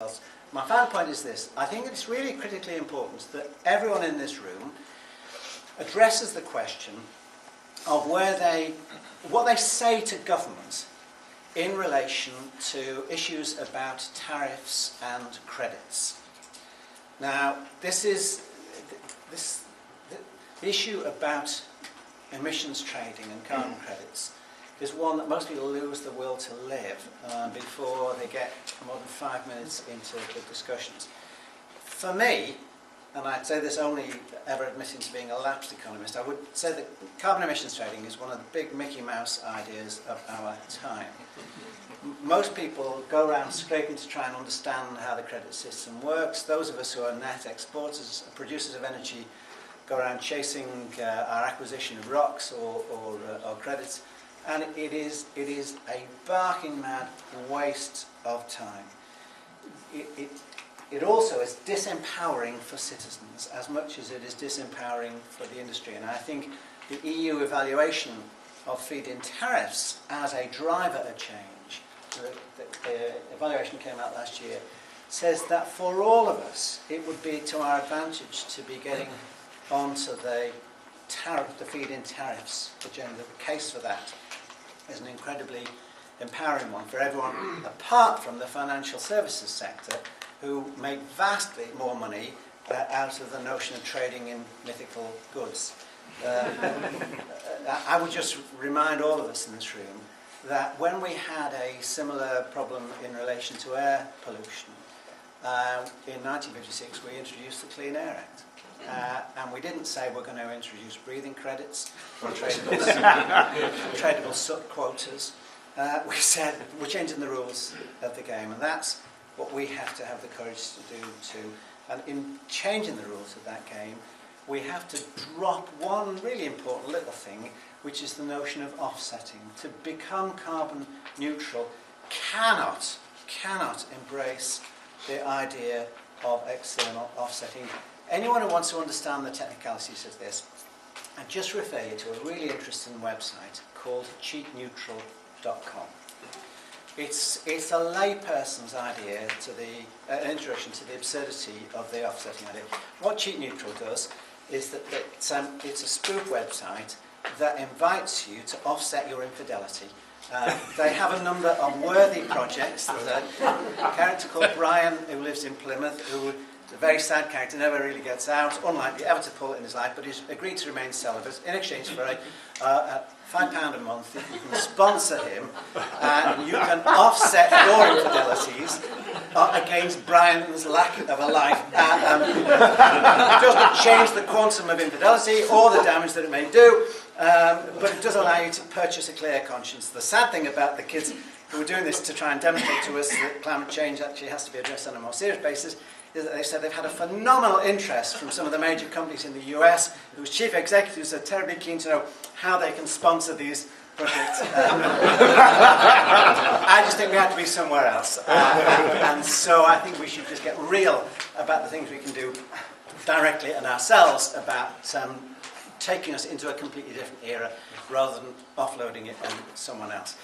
My final point is this. I think it's really critically important that everyone in this room addresses the question of what they say to government in relation to issues about tariffs and credits. Now, the issue about emissions trading and carbon credits is one that most people lose the will to live before they get more than 5 minutes into the discussions. For me, and I'd say this only ever admitting to being a lapsed economist, I would say that carbon emissions trading is one of the big Mickey Mouse ideas of our time. Most people go around scraping to try and understand how the credit system works. Those of us who are net exporters, producers of energy, go around chasing our acquisition of rocks or credits. And it is a barking mad waste of time. It also is disempowering for citizens as much as it is disempowering for the industry. And I think the EU evaluation of feed-in tariffs as a driver of change, the evaluation came out last year, says that for all of us it would be to our advantage to be getting onto the feed-in tariffs agenda. The case for that is an incredibly empowering one for everyone apart from the financial services sector, who make vastly more money out of the notion of trading in mythical goods. I would just remind all of us in this room that when we had a similar problem in relation to air pollution, in 1956 we introduced the Clean Air Act. And we didn't say we're going to introduce breathing credits or tradable quotas. We said we're changing the rules of the game, and that's what we have to have the courage to do too. And in changing the rules of that game, we have to drop one really important little thing, which is the notion of offsetting. To become carbon neutral cannot embrace the idea of external offsetting. Anyone who wants to understand the technicalities of this, I just refer you to a really interesting website called cheapneutral.com. It's a layperson's idea to an introduction to the absurdity of the offsetting idea. What Cheap Neutral does is that it's a spoof website that invites you to offset your infidelity. They have a number of worthy projects. There's a character called Brian who lives in Plymouth, who is a very sad character, never really gets out, unlikely ever to pull it in his life, but he's agreed to remain celibate in exchange for a £5 a month. You can sponsor him, and you can offset your infidelities against Brian's lack of a life. It doesn't change the quantum of infidelity or the damage that it may do, but it does allow you to purchase a clear conscience. The sad thing about the kids who are doing this to try and demonstrate to us that climate change actually has to be addressed on a more serious basis is that they've said they've had a phenomenal interest from some of the major companies in the US whose chief executives are terribly keen to know how they can sponsor these projects. I just think we have to be somewhere else. And so I think we should just get real about the things we can do directly and ourselves about taking us into a completely different era rather than offloading it on someone else.